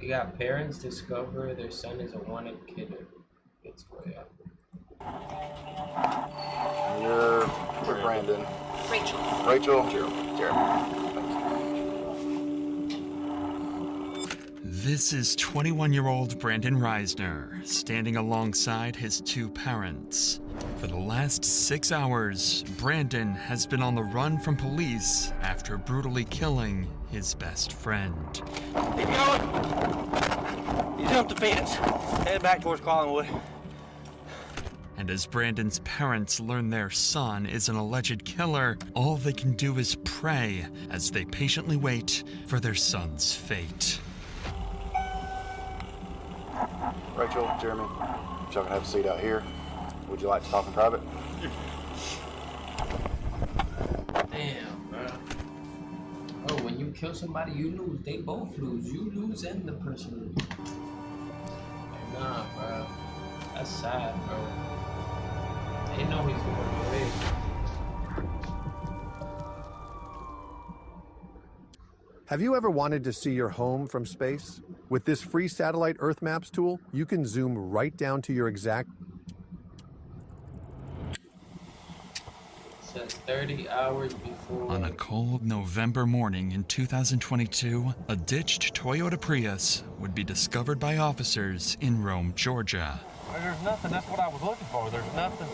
We got parents discover their son is a wanted killer. It's way up. You're Brandon. Rachel. Rachel. Jeremy. This is 21-year-old Brandon Reisner, standing alongside his two parents. For the last 6 hours, Brandon has been on the run from police after brutally killing his best friend. Keep going! You jumped the fence. Head back towards Collinwood. And as Brandon's parents learn their son is an alleged killer, all they can do is pray as they patiently wait for their son's fate. Rachel, Jeremy, y'all can have a seat out here. Would you like to talk in private? Damn, bro. Oh, when you kill somebody, you lose. They both lose. You lose and the person loses. Nah, bro. That's sad, bro. They know he's going away. Have you ever wanted to see your home from space? With this free satellite Earth Maps tool, you can zoom right down to your exact... Says 30 hours before... On a cold November morning in 2022, a ditched Toyota Prius would be discovered by officers in Rome, Georgia. There's nothing. That's what I was looking for. There's nothing.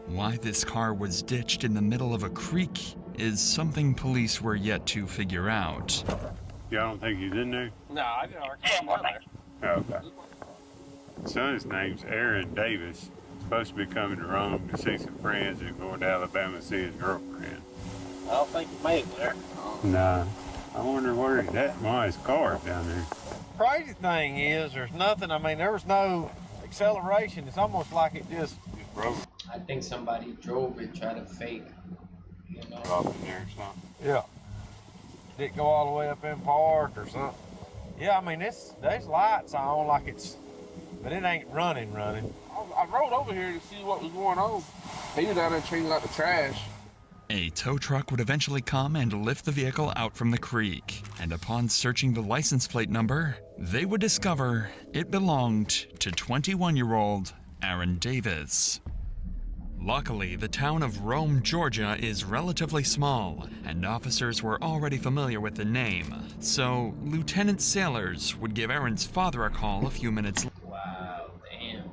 Why this car was ditched in the middle of a creek is something police were yet to figure out. Y'all don't think he's in there? No, I didn't know there. Okay. Son's name's Aaron Davis. Supposed to be coming to Rome to see some friends and going to Alabama to see his girlfriend. I don't think he made it there. Nah. I wonder where he's at. Why his car down there? Crazy thing is, there's nothing. I mean, there was no acceleration. It's almost like it just broke I think somebody drove it, tried to fake, you know. off in there or something. Yeah. Didn't go all the way up in park or something. Yeah, I mean, there's lights on like it's, but it ain't running. I rode over here to see what was going on. He was down there changing out the trash. A tow truck would eventually come and lift the vehicle out from the creek, and upon searching the license plate number, they would discover it belonged to 21-year-old Aaron Davis. Luckily, the town of Rome, Georgia is relatively small, and officers were already familiar with the name, so Lieutenant Sailors would give Aaron's father a call a few minutes Wow, damn.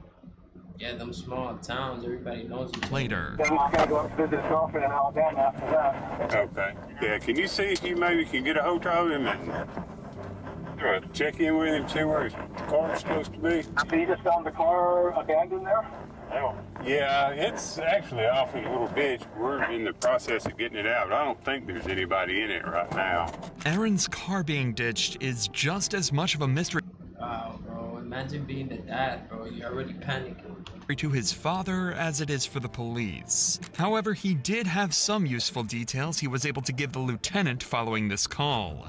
Yeah, them small towns, everybody knows each other. later. Then I gotta go visit his girlfriend in Alabama after that. Okay. Yeah, can you see if you maybe can get a hold of him and check in with him, see where his car's supposed to be? So you just found the car abandoned there? Yeah, it's actually off in a little ditch. We're in the process of getting it out. I don't think there's anybody in it right now. Aaron's car being ditched is just as much of a mystery Wow, bro. Imagine being the dad, bro. You're already panicking. to his father as it is for the police. However, he did have some useful details he was able to give the lieutenant following this call.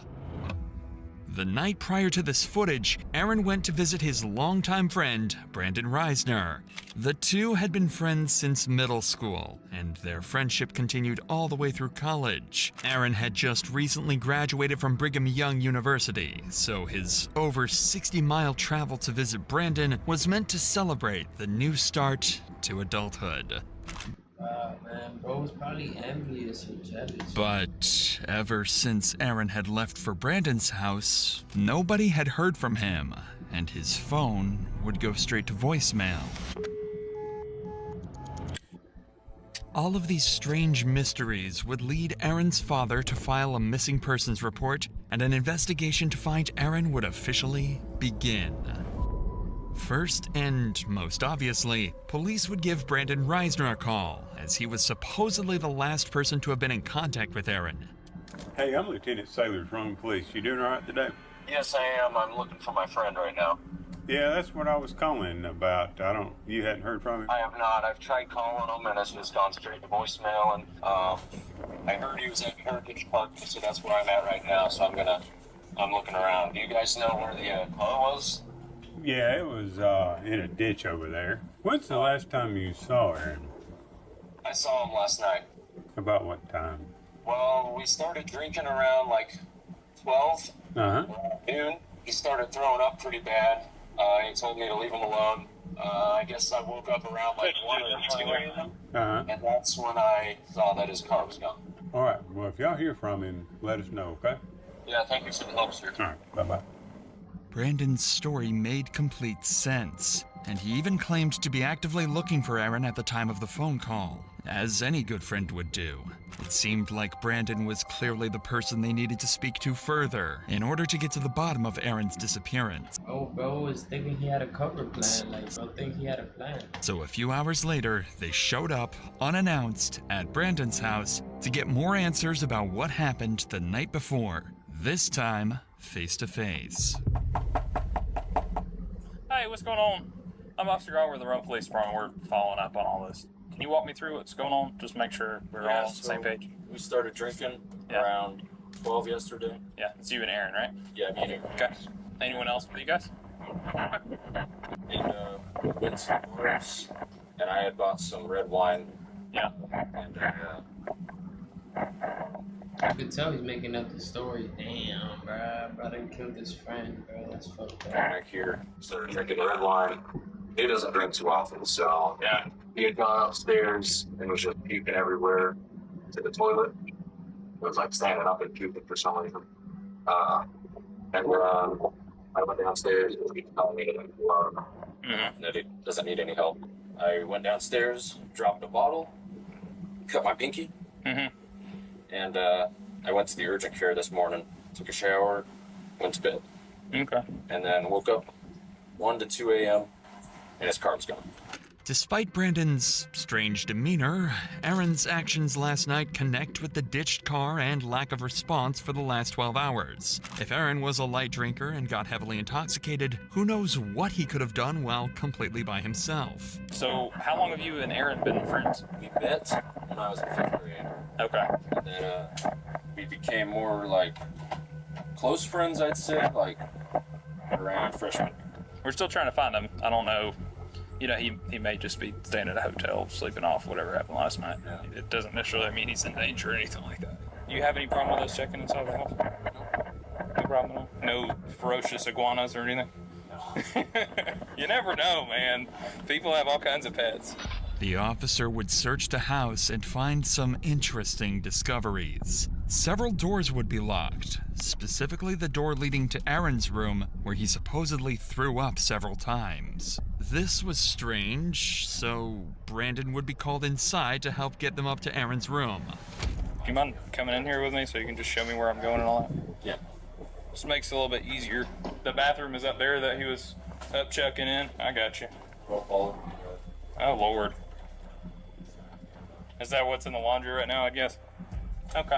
The night prior to this footage, Aaron went to visit his longtime friend, Brandon Reisner. The two had been friends since middle school, and their friendship continued all the way through college. Aaron had just recently graduated from Brigham Young University, so his over 60-mile travel to visit Brandon was meant to celebrate the new start to adulthood. Wow, man. Bro was probably envious or jealous. But ever since Aaron had left for Brandon's house, nobody had heard from him, and his phone would go straight to voicemail. All of these strange mysteries would lead Aaron's father to file a missing persons report, and an investigation to find Aaron would officially begin. First, and most obviously, police would give Brandon Reisner a call, as he was supposedly the last person to have been in contact with Aaron. Hey, I'm Lieutenant Sailors, Rome Police. You doing all right today? Yes, I am. I'm looking for my friend right now. Yeah, that's what I was calling about. You hadn't heard from him? I have not. I've tried calling him, and it's just gone straight to voicemail. And I heard he was at Heritage Park, so that's where I'm at right now. So I'm looking around. Do you guys know where the car was? Yeah, it was in a ditch over there. When's the last time you saw Aaron? I saw him last night. About what time? Well, we started drinking around like 12, Uh huh. noon. He started throwing up pretty bad. He told me to leave him alone. I guess I woke up around like 1 or 2 a.m. Uh huh. And that's when I saw that his car was gone. All right. Well, if y'all hear from him, let us know, okay? Yeah, thank you for the help, sir. All right. Bye bye. Brandon's story made complete sense, and he even claimed to be actively looking for Aaron at the time of the phone call, as any good friend would do. It seemed like Brandon was clearly the person they needed to speak to further in order to get to the bottom of Aaron's disappearance. Oh, bro was thinking he had a cover plan. Like, bro think he had a plan. So a few hours later, they showed up, unannounced, at Brandon's house to get more answers about what happened the night before, this time face to face. Hey, what's going on? I'm Officer Gar with the Rome Police Department. We're following up on all this. Can you walk me through what's going on? Just make sure we're all on the same page. We started drinking around 12 yesterday. Yeah, it's you and Aaron, right? Yeah, me and Aaron. Okay. Anyone else with you guys? And we went to bars, and I had bought some red wine. Yeah. And I could tell he's making up the story. Damn, bro. Brother killed his friend, bro. That's fucked up. back here, started drinking red wine. He doesn't drink too often, so Yeah. he had gone upstairs and was just puking everywhere to the toilet. It was like standing up and puking for some reason. And I went downstairs and he told me that he doesn't need any help. I went downstairs, dropped a bottle, cut my pinky, and I went to the urgent care this morning, took a shower, went to bed, Okay. and then woke up 1 to 2 a.m. and his car was gone. Despite Brandon's strange demeanor, Aaron's actions last night connect with the ditched car and lack of response for the last 12 hours. If Aaron was a light drinker and got heavily intoxicated, who knows what he could have done while completely by himself. So, how long have you and Aaron been friends? We met when I was in 5th grade, Okay. and then we became more like close friends, I'd say, like around freshman year. We're still trying to find him. I don't know. You know, he may just be staying at a hotel, sleeping off whatever happened last night. Yeah. It doesn't necessarily mean he's in danger or anything like that. You have any problem with us checking inside the house? No problem at all? No ferocious iguanas or anything? No. You never know, man. People have all kinds of pets. The officer would search the house and find some interesting discoveries. Several doors would be locked, specifically the door leading to Aaron's room, where he supposedly threw up several times. This was strange, so Brandon would be called inside to help get them up to Aaron's room. Do you mind coming in here with me so you can just show me where I'm going and all that? Yeah. This makes it a little bit easier. The bathroom is up there that he was up checking in. I got you. Well, follow me. Oh, Lord. Is that what's in the laundry right now, I guess? Okay.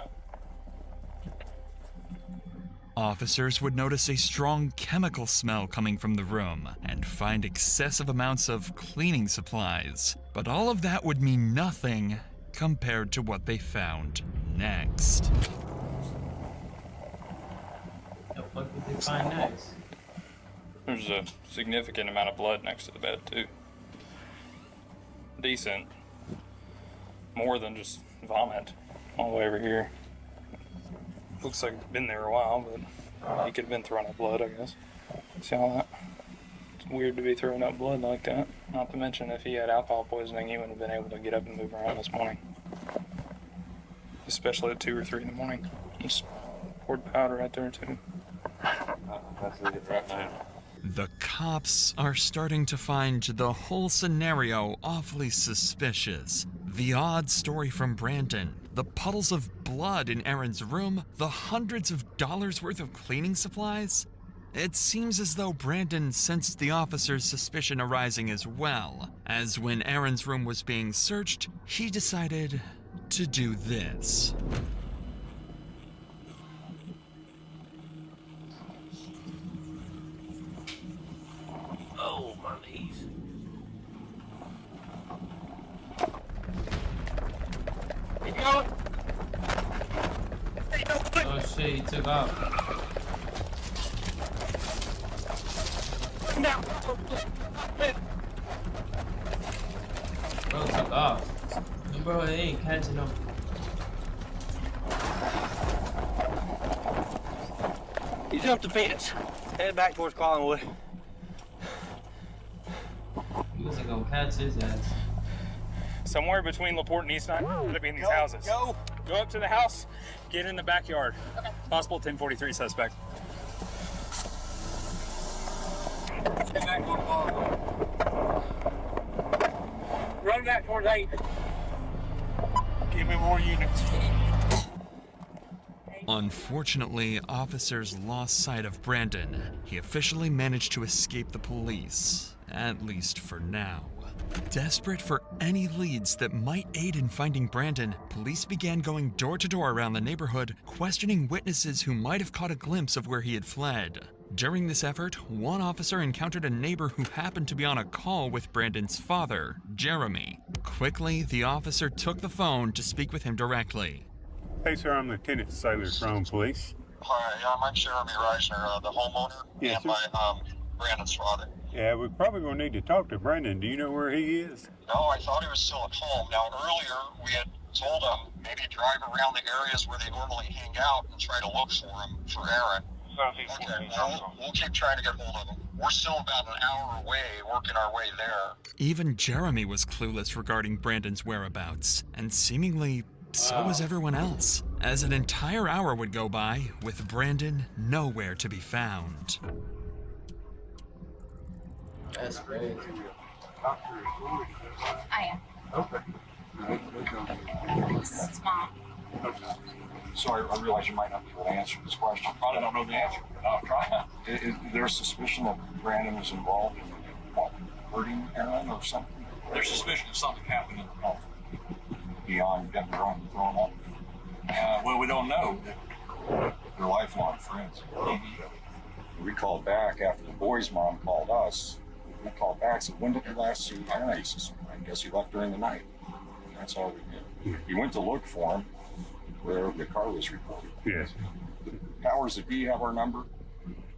Officers would notice a strong chemical smell coming from the room and find excessive amounts of cleaning supplies. But all of that would mean nothing compared to what they found next. The fuck did they find next? There's a significant amount of blood next to the bed, too. Decent. More than just vomit all the way over here. Looks like it's been there a while, but he could have been throwing up blood, I guess. See all that? It's weird to be throwing up blood like that. Not to mention, if he had alcohol poisoning, he wouldn't have been able to get up and move around this morning. Especially at 2 or 3 in the morning. Just poured powder right there, too. That's it right now. The cops are starting to find the whole scenario awfully suspicious. The odd story from Brandon, the puddles of blood in Aaron's room, the hundreds of dollars worth of cleaning supplies. It seems as though Brandon sensed the officer's suspicion arising as well, as when Aaron's room was being searched, he decided to do this. Oh, my knees. Oh shit, he took off. Bro took off. Bro, he ain't catching him. Jump the fence. Head back towards Collingwood. He wasn't gonna catch his ass. Somewhere between LaPorte and East 9, gotta be in these houses. Go up to the house, get in the backyard. Okay. Possible 1043 suspect. Head back towards Collingwood. Run back towards 8. Give me more units. Unfortunately, officers lost sight of Brandon. He officially managed to escape the police, at least for now. Desperate for any leads that might aid in finding Brandon, police began going door to door around the neighborhood, questioning witnesses who might have caught a glimpse of where he had fled. During this effort, one officer encountered a neighbor who happened to be on a call with Brandon's father, Jeremy. Quickly, the officer took the phone to speak with him directly. Hey, sir, I'm Lieutenant Sailor from police. Hi, I'm Jeremy Reisner, the homeowner, Yes, and my Brandon's father. Yeah, we're probably going to need to talk to Brandon. Do you know where he is? No, I thought he was still at home. Now, earlier we had told him maybe drive around the areas where they normally hang out and try to look for him, for Aaron. Okay, we'll keep trying to get hold of him. We're still about an hour away, working our way there. Even Jeremy was clueless regarding Brandon's whereabouts, and seemingly so was everyone else, as an entire hour would go by with Brandon nowhere to be found. That's crazy. I am. Okay. This is his mom. Sorry, I realize you might not be able to answer this question. Probably don't know the answer, but I'll try. Is there a suspicion that Brandon was involved in what, hurting Aaron or something? There's suspicion that something happened in the home. Beyond getting thrown up? Well, we don't know. They're lifelong friends. We called back after the boy's mom called us. We called back and said, when did you last see Aaron? He says, I guess he left during the night. And that's all we did. We went to look for him where the car was reported. Yes. Powers, do you have our number?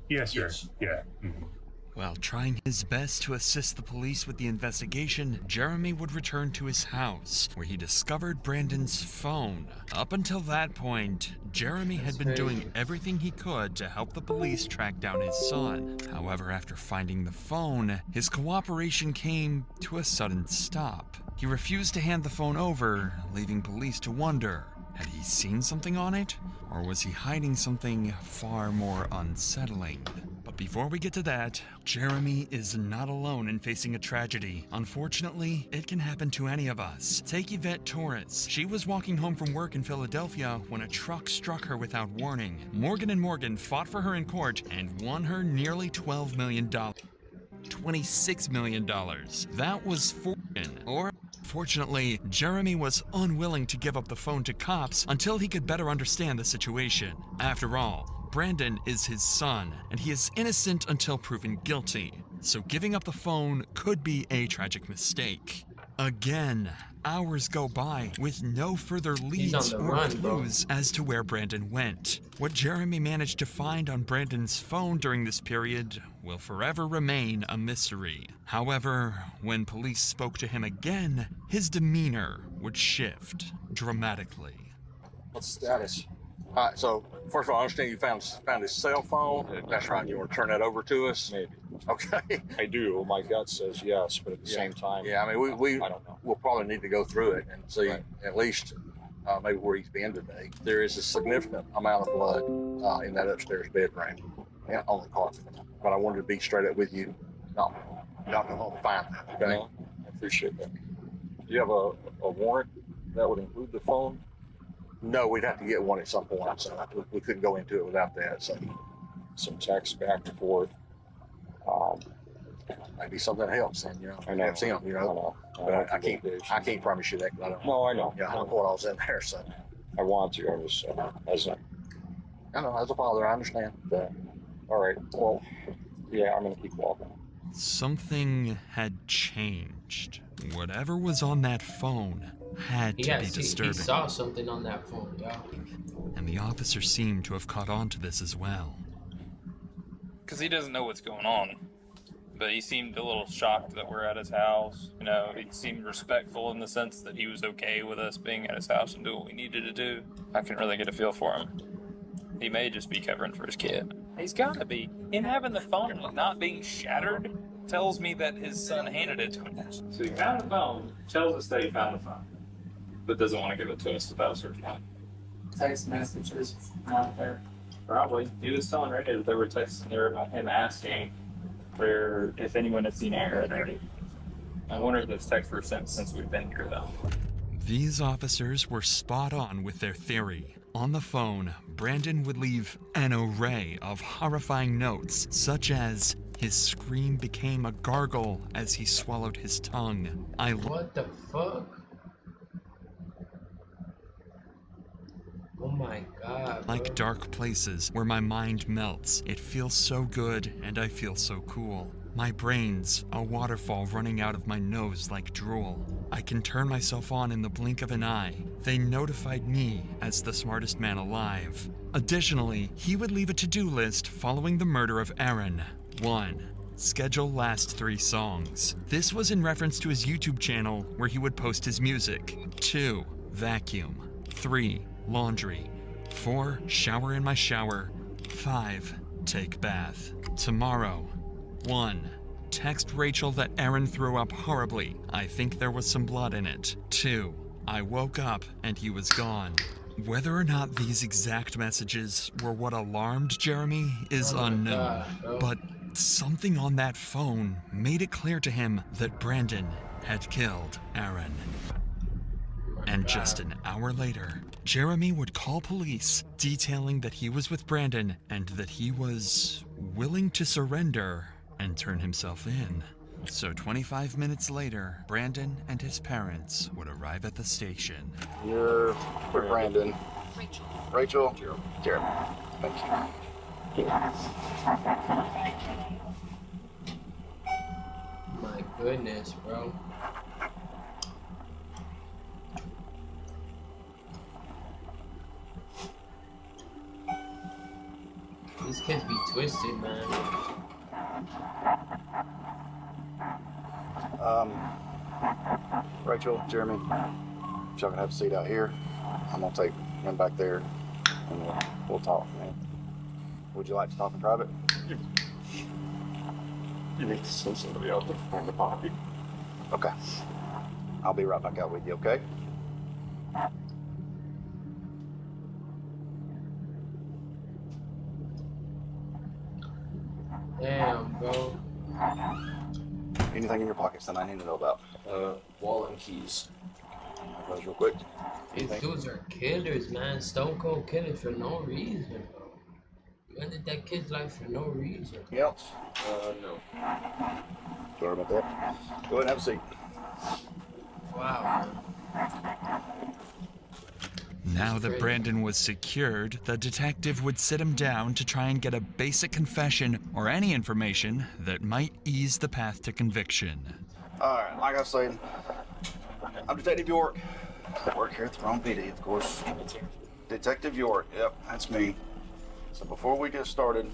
Yes, sir. Yeah. Mm-hmm. While trying his best to assist the police with the investigation, Jeremy would return to his house, where he discovered Brandon's phone. Up until that point, Jeremy had been doing everything he could to help the police track down his son. However, after finding the phone, his cooperation came to a sudden stop. He refused to hand the phone over, leaving police to wonder, had he seen something on it? Or was he hiding something far more unsettling? But before we get to that, Jeremy is not alone in facing a tragedy. Unfortunately, it can happen to any of us. Take Yvette Torres. She was walking home from work in Philadelphia when a truck struck her without warning. Morgan & Morgan fought for her in court and won her nearly $12 million. $26 million. That was fortune. Fortunately, Jeremy was unwilling to give up the phone to cops until he could better understand the situation. After all, Brandon is his son, and he is innocent until proven guilty. So giving up the phone could be a tragic mistake. Again, hours go by with no further leads or clues as to where Brandon went. What Jeremy managed to find on Brandon's phone during this period will forever remain a mystery. However, when police spoke to him again, his demeanor would shift dramatically. What's the status? All right, so first of all, I understand you found his cell phone. That's right. You want to turn that over to us? Maybe. Okay. I do. My gut says yes, but at the same time, yeah. I mean, we I don't know. We'll probably need to go through it and see at least maybe where he's been today. There is a significant amount of blood in that upstairs bedroom, on the carpet. But I wanted to be straight up with you. No, not going to find that. Okay. No, I appreciate that. Do you have a warrant that would include the phone? No, we'd have to get one at some point, so we couldn't go into it without that. So, some text back and forth. Maybe something helps, and I know. helps him, But I can't promise you that. I don't. No, I know. Yeah, I don't know what I was in there, so. I want to. I was I know, as a father, I understand. All right. Well, yeah, I'm gonna keep walking. Something had changed. Whatever was on that phone had to be disturbing. He saw something on that phone, yeah. And the officer seemed to have caught on to this as well. Because he doesn't know what's going on. But he seemed a little shocked that we're at his house. He seemed respectful in the sense that he was okay with us being at his house and doing what we needed to do. I couldn't really get a feel for him. He may just be covering for his kid. He's got to be. Him having the phone and not being shattered tells me that his son handed it to him. So he found the phone, tells us that he found the phone, but doesn't want to give it to us without searching it. Text messages not there. Probably. He was telling Randy that there were texts in there about him asking for if anyone had seen Aaron. I wonder if those texts were sent since we've been here, though. These officers were spot on with their theory. On the phone, Brandon would leave an array of horrifying notes, such as his scream became a gargle as he swallowed his tongue. What the fuck? Oh my god. Like dark places where my mind melts. It feels so good and I feel so cool. My brain's a waterfall running out of my nose like drool. I can turn myself on in the blink of an eye. They notified me as the smartest man alive. Additionally, he would leave a to-do list following the murder of Aaron. 1. Schedule last 3 songs. This was in reference to his YouTube channel where he would post his music. 2. Vacuum. 3. Laundry. 4. Shower in my shower. 5. Take bath. Tomorrow. 1. Text Rachel that Aaron threw up horribly. I think there was some blood in it. 2. I woke up and he was gone. Whether or not these exact messages were what alarmed Jeremy is unknown, but something on that phone made it clear to him that Brandon had killed Aaron. And just an hour later, Jeremy would call police, detailing that he was with Brandon and that he was willing to surrender and turn himself in. So 25 minutes later, Brandon and his parents would arrive at the station. You're Brandon. Rachel. Jeremy. Thank you. My goodness, bro. These kids be twisted, man. Rachel, Jeremy, if y'all can have a seat out here, I'm gonna take him back there and we'll talk, man. Would you like to talk in private? You need to send somebody out to find the body. Okay. I'll be right back out with you, okay? Damn, bro. Anything in your pockets that I need to know about? Wallet and keys. Those real quick. These dudes are killers, man. Stone cold killers for no reason, bro. You ended that kid's life for no reason. Anything else? No. Sorry about that. Go ahead and have a seat. Wow. Now that Brandon was secured, the detective would sit him down to try and get a basic confession or any information that might ease the path to conviction. Alright, like I was saying, I'm Detective York. I work here at the wrong PD, of course. Detective York, yep, that's me. So before we get started,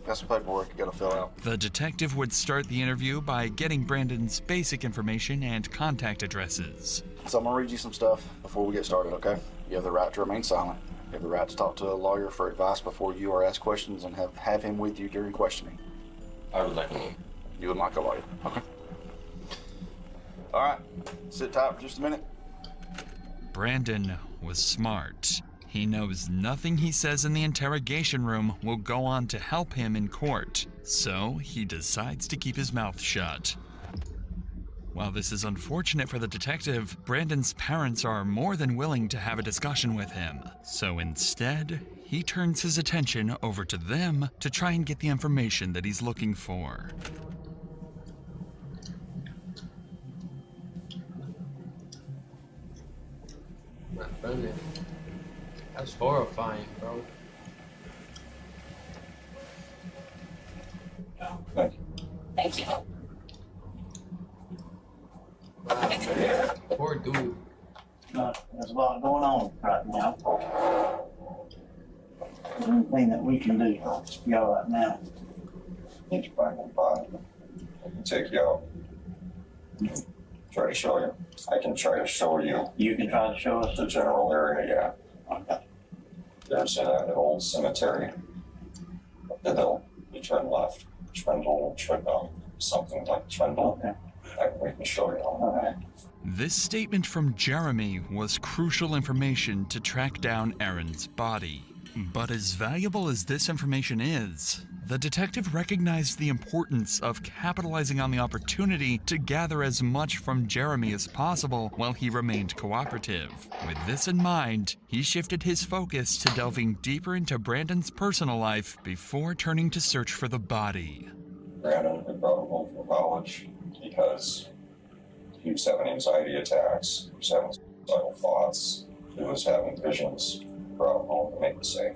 got some paperwork you gotta fill out. The detective would start the interview by getting Brandon's basic information and contact addresses. So I'm gonna read you some stuff before we get started, okay? You have the right to remain silent. You have the right to talk to a lawyer for advice before you are asked questions and have him with you during questioning. I would like a lawyer. You would like a lawyer, okay? All right, sit tight for just a minute. Brandon was smart. He knows nothing he says in the interrogation room will go on to help him in court, so he decides to keep his mouth shut. While this is unfortunate for the detective, Brandon's parents are more than willing to have a discussion with him. So instead, he turns his attention over to them to try and get the information that he's looking for. My goodness. That's horrifying, bro. Thank you. Thank you. Wow. Poor dude. There's a lot going on right now. Anything that we can do to go right now. Need you find my body. I can take you out. Try to show you. I can try to show you. You can try to show us The general area, yeah. Okay. There's an old cemetery. Then you turn left. Something like Trendle. Okay. We can show you on that. This statement from Jeremy was crucial information to track down Aaron's body. But as valuable as this information is, the detective recognized the importance of capitalizing on the opportunity to gather as much from Jeremy as possible while he remained cooperative. With this in mind, he shifted his focus to delving deeper into Brandon's personal life before turning to search for the body. Brandon had brought him home from college because he was having anxiety attacks, he was having suicidal thoughts, he was having visions. Brought him home to make it safe.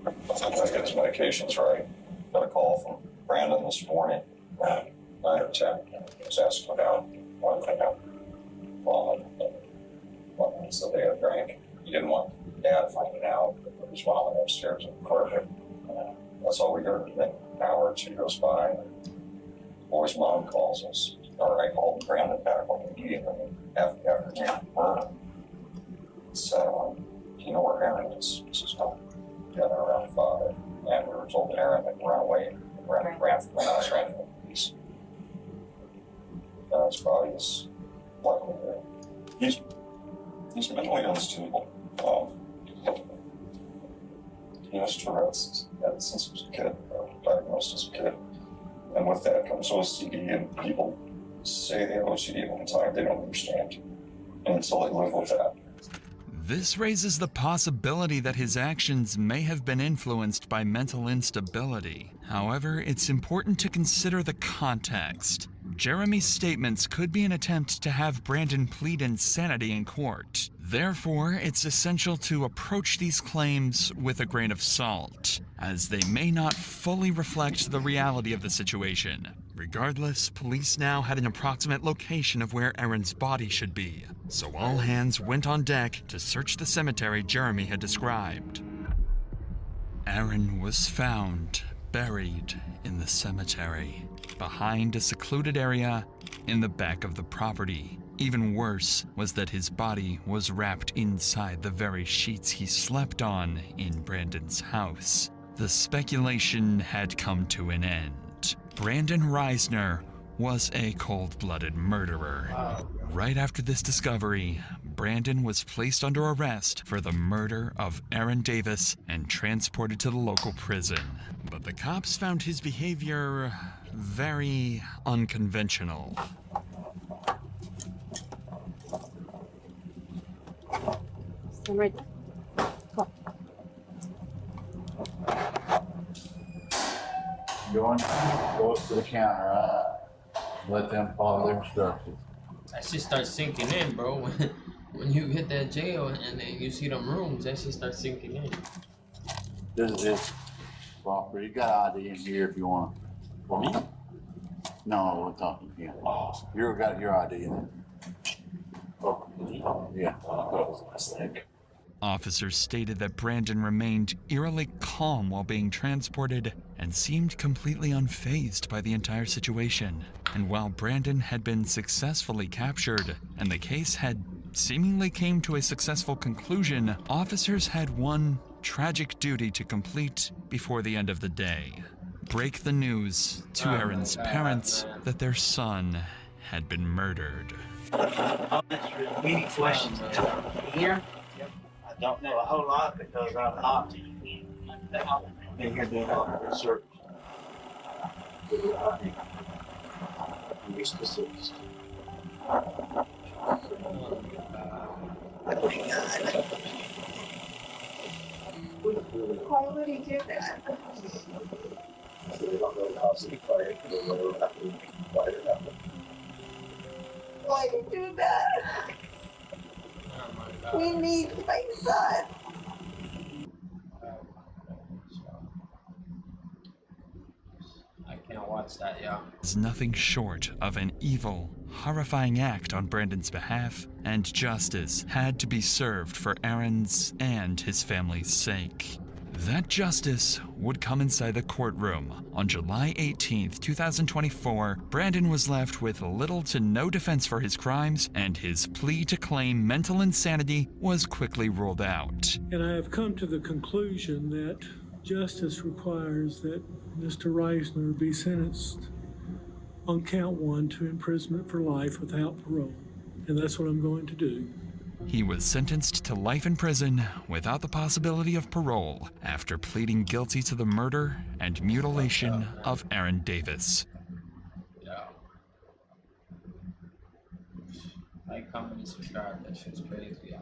Trying to get his medications right. Got a call from Brandon this morning at 9 or 10. He was asking about one thing out, vomit, and so they had drank. He didn't want Dad finding out that there was vomit upstairs in the carpet. That's all we heard. Then an hour or two goes by, and the boy's mom calls us. Or I called Brandon back on the meeting after the murder. So, you know where Aaron is? This is not together around 5. And we were told that Aaron had run away, ran from the house, ran from the police. His body is luckily there. He's mentally unstable. He has Tourette's since he was a kid, diagnosed as a kid. And with that comes OCD, and people say they have OCD all the time. They don't understand until they live with that. This raises the possibility that his actions may have been influenced by mental instability. However, it's important to consider the context. Jeremy's statements could be an attempt to have Brandon plead insanity in court. Therefore, it's essential to approach these claims with a grain of salt, as they may not fully reflect the reality of the situation. Regardless, police now had an approximate location of where Aaron's body should be, so all hands went on deck to search the cemetery Jeremy had described. Aaron was found buried in the cemetery, behind a secluded area in the back of the property. Even worse was that his body was wrapped inside the very sheets he slept on in Brandon's house. The speculation had come to an end. Brandon Reisner was a cold-blooded murderer. Right after this discovery, Brandon was placed under arrest for the murder of Aaron Davis and transported to the local prison. But the cops found his behavior very unconventional. Stand right there. Come Go up to the counter, let them follow their instructions. That shit starts sinking in, bro. When you hit that jail and then you see them rooms, that shit starts sinking in. This is it. Property. You got ID in here if you want. For me? No, we're talking to you. Oh. You got your ID in there. Oh, yeah. Officers stated that Brandon remained eerily calm while being transported and seemed completely unfazed by the entire situation. And while Brandon had been successfully captured and the case had seemingly came to a successful conclusion, officers had one tragic duty to complete before the end of the day: break the news to Aaron's parents that their son had been murdered. Any questions here? I don't know a whole lot because I'm not been here doing all the research. Be specifics. Why would he do that? They don't know how to fight. They don't know how to fight it out. Why did he do that? We need my son. I can't watch that, yeah. It's nothing short of an evil, horrifying act on Brandon's behalf, and justice had to be served for Aaron's and his family's sake. That justice would come inside the courtroom. On July 18th, 2024, Brandon was left with little to no defense for his crimes, and his plea to claim mental insanity was quickly ruled out. And I have come to the conclusion that Justice requires that Mr. Reisner be sentenced on count 1 to imprisonment for life without parole. And that's what I'm going to do. He was sentenced to life in prison without the possibility of parole after pleading guilty to the murder and mutilation of Aaron Davis. Yeah. Like, comment, and subscribe. That shit's crazy.